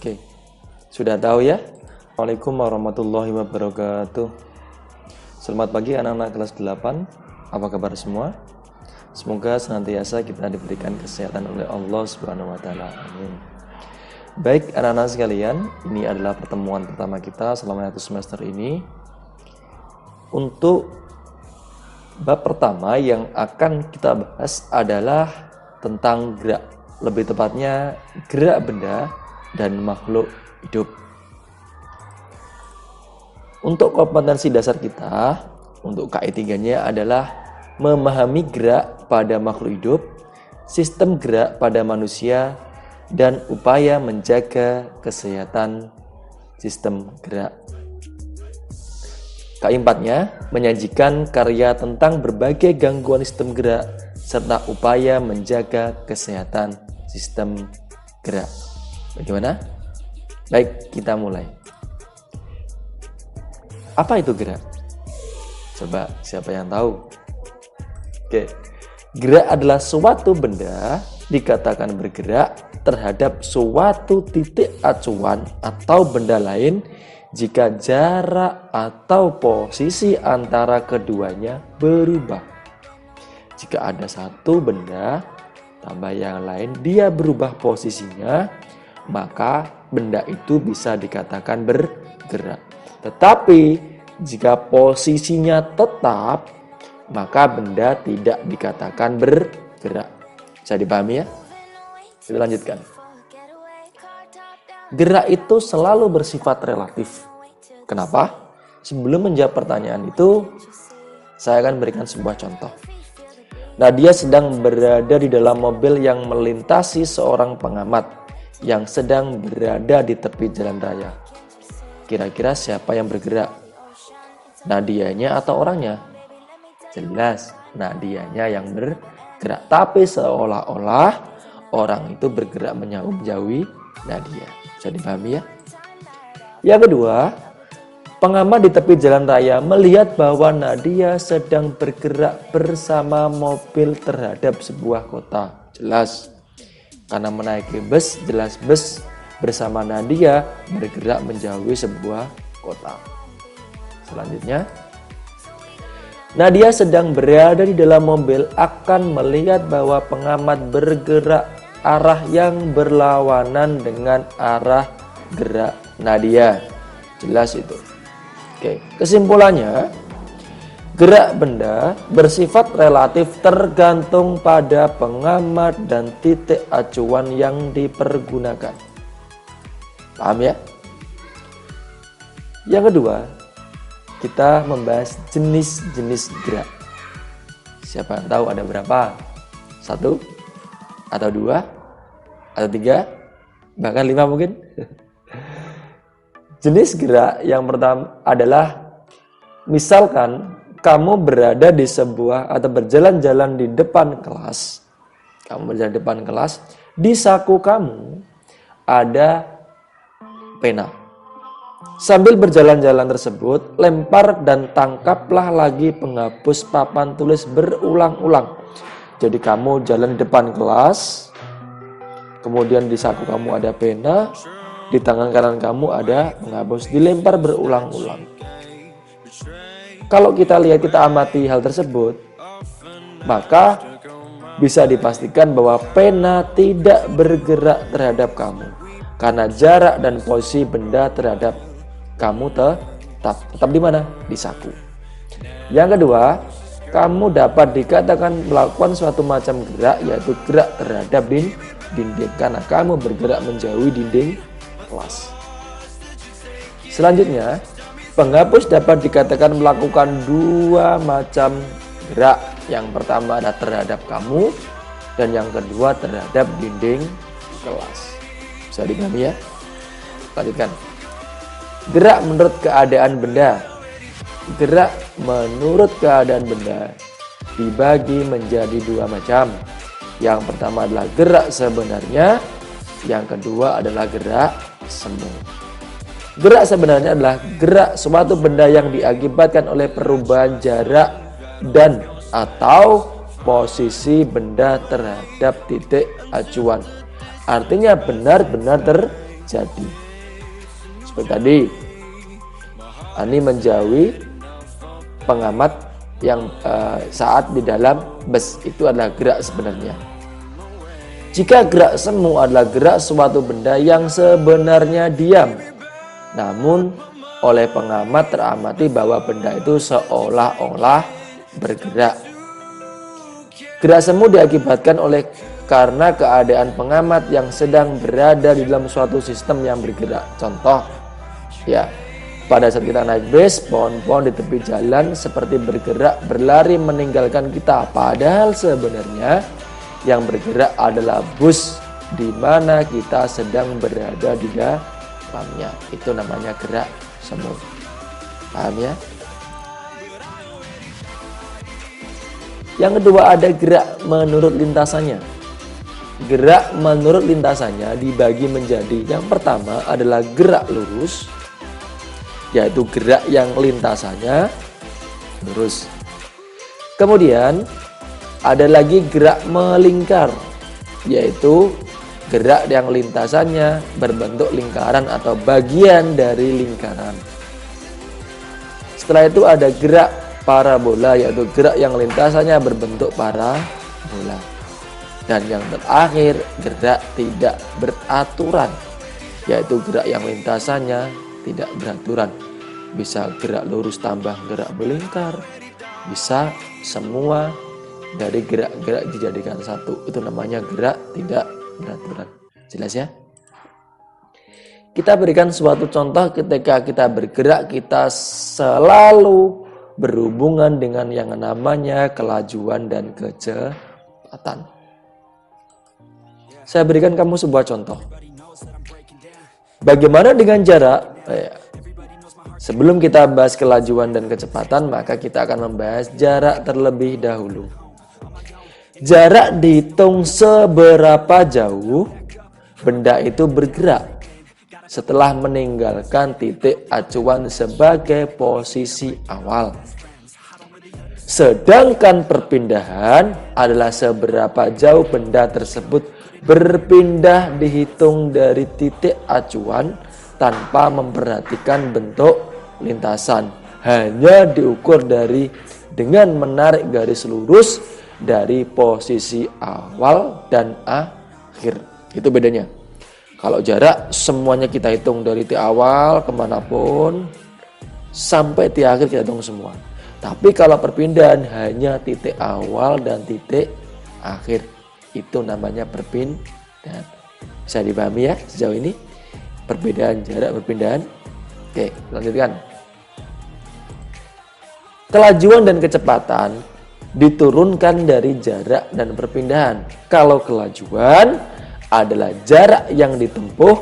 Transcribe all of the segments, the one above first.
Oke, sudah tahu ya? Waalaikumsalam warahmatullahi wabarakatuh. Selamat pagi anak-anak kelas 8. Apa kabar semua? Semoga senantiasa kita diberikan kesehatan oleh Allah Subhanahu wa taala. Amin. Baik anak-anak sekalian, ini adalah pertemuan pertama kita selama satu semester ini. Untuk bab pertama yang akan kita bahas adalah tentang gerak. Lebih tepatnya gerak benda dan makhluk hidup. Untuk kompetensi dasar kita, untuk KI3-nya adalah memahami gerak pada makhluk hidup, sistem gerak pada manusia, dan upaya menjaga kesehatan sistem gerak. KI4-nya menyajikan karya tentang berbagai gangguan sistem gerak serta upaya menjaga kesehatan sistem gerak. Bagaimana? Baik, kita mulai. Apa itu gerak? Coba, siapa yang tahu? Oke. Gerak adalah suatu benda dikatakan bergerak terhadap suatu titik acuan atau benda lain jika jarak atau posisi antara keduanya berubah. Jika ada satu benda tambah yang lain, dia berubah posisinya, maka benda itu bisa dikatakan bergerak. Tetapi jika posisinya tetap, maka benda tidak dikatakan bergerak. Bisa dipahami ya? Kita lanjutkan. Gerak itu selalu bersifat relatif. Kenapa? Sebelum menjawab pertanyaan itu, saya akan berikan sebuah contoh. Nadia sedang berada di dalam mobil yang melintasi seorang pengamat yang sedang berada di tepi jalan raya. Kira-kira siapa yang bergerak? Nadianya atau orangnya? Jelas Nadianya yang bergerak. Tapi seolah-olah orang itu bergerak menjauhi Nadia. Bisa dipahami ya? Yang kedua, pengamat di tepi jalan raya melihat bahwa Nadia sedang bergerak bersama mobil terhadap sebuah kota. Jelas, karena menaiki bus, jelas bus bersama Nadia bergerak menjauhi sebuah kota. Selanjutnya, Nadia sedang berada di dalam mobil akan melihat bahwa pengamat bergerak arah yang berlawanan dengan arah gerak Nadia. Jelas itu. Oke, kesimpulannya, gerak benda bersifat relatif tergantung pada pengamat dan titik acuan yang dipergunakan. Paham ya? Yang kedua, kita membahas jenis-jenis gerak. Siapa yang tahu ada berapa? 1 atau 2 atau 3, bahkan 5 mungkin? Jenis gerak yang pertama adalah, misalkan kamu berada di sebuah atau berjalan-jalan di depan kelas. Kamu berjalan di depan kelas, di saku kamu ada pena. Sambil berjalan-jalan tersebut, lempar dan tangkaplah lagi penghapus papan tulis berulang-ulang. Jadi kamu jalan di depan kelas, kemudian di saku kamu ada pena, di tangan kanan kamu ada penghapus, dilempar berulang-ulang. Kalau kita lihat, kita amati hal tersebut, maka bisa dipastikan bahwa pena tidak bergerak terhadap kamu, karena jarak dan posisi benda terhadap kamu tetap di mana? Di saku. Yang kedua, kamu dapat dikatakan melakukan suatu macam gerak, yaitu gerak terhadap dinding, karena kamu bergerak menjauhi dinding kelas. Selanjutnya, penghapus dapat dikatakan melakukan 2 macam gerak. Yang pertama adalah terhadap kamu, dan yang kedua terhadap dinding kelas. Bisa dipahami ya? Lanjutkan. Gerak menurut keadaan benda. Gerak menurut keadaan benda dibagi menjadi 2 macam. Yang pertama adalah gerak sebenarnya, yang kedua adalah gerak semu. Gerak sebenarnya adalah gerak suatu benda yang diakibatkan oleh perubahan jarak dan atau posisi benda terhadap titik acuan. Artinya benar-benar terjadi. Seperti tadi, Ani menjauhi pengamat yang saat di dalam bus, itu adalah gerak sebenarnya. Jika gerak semu adalah gerak suatu benda yang sebenarnya diam, namun oleh pengamat teramati bahwa benda itu seolah-olah bergerak. Gerak semu diakibatkan oleh karena keadaan pengamat yang sedang berada di dalam suatu sistem yang bergerak. Contoh, ya, pada saat kita naik bis, pohon-pohon di tepi jalan seperti bergerak, berlari meninggalkan kita. Padahal sebenarnya yang bergerak adalah bus di mana kita sedang berada di dalamnya. Itu namanya gerak semu. Paham ya? Yang kedua ada gerak menurut lintasannya. Gerak menurut lintasannya dibagi menjadi, yang pertama adalah gerak lurus, yaitu gerak yang lintasannya lurus. Kemudian ada lagi gerak melingkar, yaitu gerak yang lintasannya berbentuk lingkaran atau bagian dari lingkaran. Setelah itu ada gerak parabola, yaitu gerak yang lintasannya berbentuk parabola. Dan yang terakhir, gerak tidak beraturan, yaitu gerak yang lintasannya tidak beraturan. Bisa gerak lurus tambah gerak melingkar, bisa semua dari gerak-gerak dijadikan satu. Itu namanya gerak tidak beraturan. Jelas ya? Kita berikan suatu contoh. Ketika kita bergerak, kita selalu berhubungan dengan yang namanya kelajuan dan kecepatan. Saya berikan kamu sebuah contoh. Bagaimana dengan jarak? Sebelum kita bahas kelajuan dan kecepatan, maka kita akan membahas jarak terlebih dahulu. Jarak dihitung seberapa jauh benda itu bergerak setelah meninggalkan titik acuan sebagai posisi awal. Sedangkan perpindahan adalah seberapa jauh benda tersebut berpindah dihitung dari titik acuan tanpa memperhatikan bentuk lintasan. Hanya diukur dengan menarik garis lurus dari posisi awal dan akhir. Itu bedanya. Kalau jarak semuanya kita hitung dari titik awal kemanapun sampai titik akhir kita hitung semua. Tapi kalau perpindahan hanya titik awal dan titik akhir. Itu namanya perpindahan. Bisa dipahami ya sejauh ini? Perbedaan jarak, perpindahan. Oke, lanjutkan. Kelajuan dan kecepatan diturunkan dari jarak dan perpindahan. Kalau kelajuan adalah jarak yang ditempuh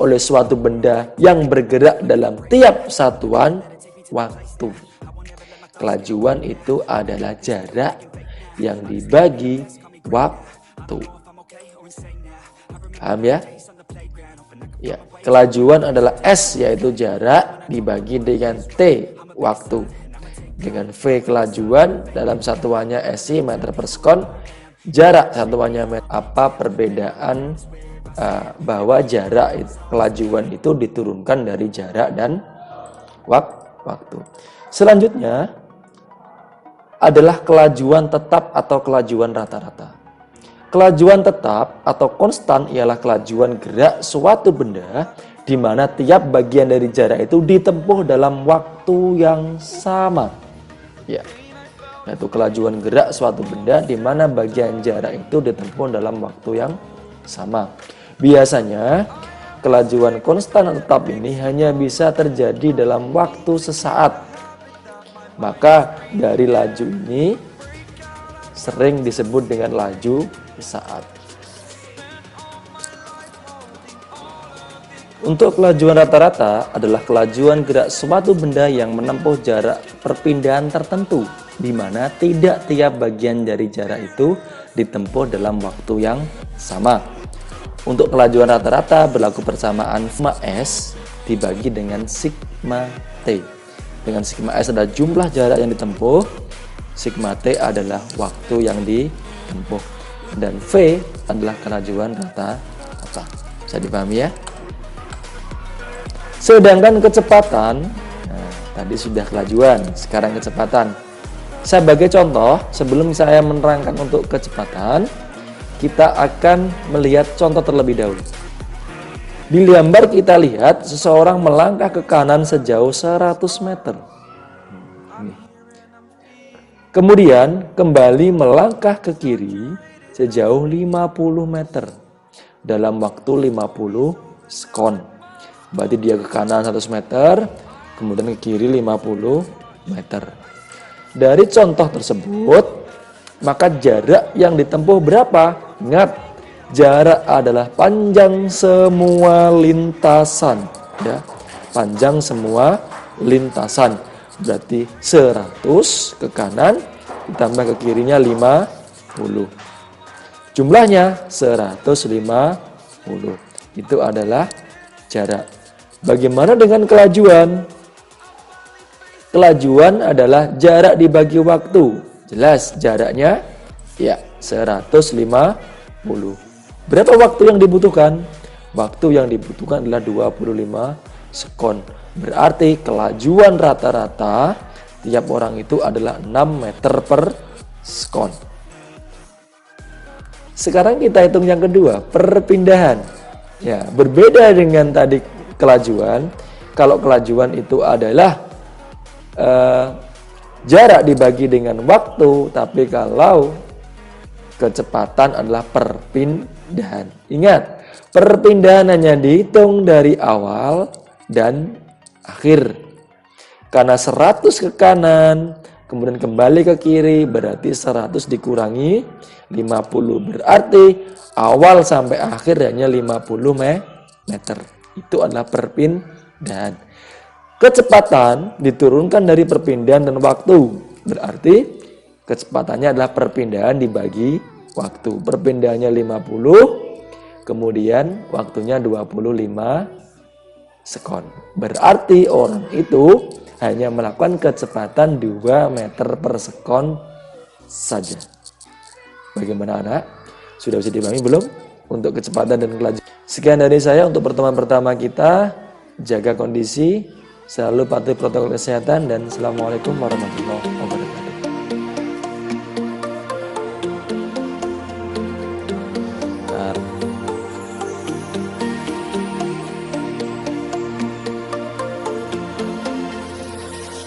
oleh suatu benda yang bergerak dalam tiap satuan waktu. Kelajuan itu adalah jarak yang dibagi waktu. Paham ya? Ya, kelajuan adalah S, yaitu jarak dibagi dengan T, waktu. Dengan V kelajuan dalam satuannya SI, meter per sekon. Jarak satuannya meter. Apa perbedaan bahwa jarak kelajuan itu diturunkan dari jarak dan waktu. Selanjutnya adalah kelajuan tetap atau kelajuan rata-rata. Kelajuan tetap atau konstan ialah kelajuan gerak suatu benda di mana tiap bagian dari jarak itu ditempuh dalam waktu yang sama. Ya, yaitu kelajuan gerak suatu benda di mana bagian jarak itu ditempuh dalam waktu yang sama. Biasanya kelajuan konstan atau tetap ini hanya bisa terjadi dalam waktu sesaat. Maka dari laju ini sering disebut dengan laju sesaat. Untuk kelajuan rata-rata adalah kelajuan gerak suatu benda yang menempuh jarak perpindahan tertentu, di mana tidak tiap bagian dari jarak itu ditempuh dalam waktu yang sama. Untuk kelajuan rata-rata berlaku persamaan sigma S dibagi dengan sigma T. Dengan sigma S adalah jumlah jarak yang ditempuh, sigma T adalah waktu yang ditempuh, dan V adalah kelajuan rata-rata. Bisa dipahami ya? Sedangkan kecepatan, nah, tadi sudah kelajuan, sekarang kecepatan. Sebagai contoh, sebelum saya menerangkan untuk kecepatan, kita akan melihat contoh terlebih dahulu. Di gambar kita lihat seseorang melangkah ke kanan sejauh 100 meter. Kemudian kembali melangkah ke kiri sejauh 50 meter dalam waktu 50 sekon. Berarti dia ke kanan 100 meter, kemudian ke kiri 50 meter. Dari contoh tersebut, maka jarak yang ditempuh berapa? Ingat, jarak adalah panjang semua lintasan, ya. Panjang semua lintasan. Berarti 100 ke kanan ditambah ke kirinya 50. Jumlahnya 150. Itu adalah jarak. Bagaimana dengan kelajuan? Kelajuan adalah jarak dibagi waktu. Jelas jaraknya? Ya, 150. Berapa waktu yang dibutuhkan? Waktu yang dibutuhkan adalah 25 sekon. Berarti kelajuan rata-rata tiap orang itu adalah 6 meter per sekon. Sekarang kita hitung yang kedua, perpindahan. Ya, berbeda dengan tadi kelajuan. Kalau kelajuan itu adalah jarak dibagi dengan waktu, tapi kalau kecepatan adalah perpindahan. Ingat, perpindahan hanya dihitung dari awal dan akhir. Karena 100 ke kanan, kemudian kembali ke kiri, berarti 100 dikurangi 50. Berarti awal sampai akhir hanya 50 meter. Itu adalah perpindahan. Kecepatan diturunkan dari perpindahan dan waktu. Berarti kecepatannya adalah perpindahan dibagi waktu. Perpindahannya 50, kemudian waktunya 25 sekon. Berarti orang itu hanya melakukan kecepatan 2 meter per sekon saja. Bagaimana anak? Sudah bisa dipahami belum untuk kecepatan dan kelajuan? Sekian dari saya untuk pertemuan pertama kita. Jaga kondisi, selalu patuhi protokol kesehatan, dan Assalamualaikum warahmatullahi wabarakatuh.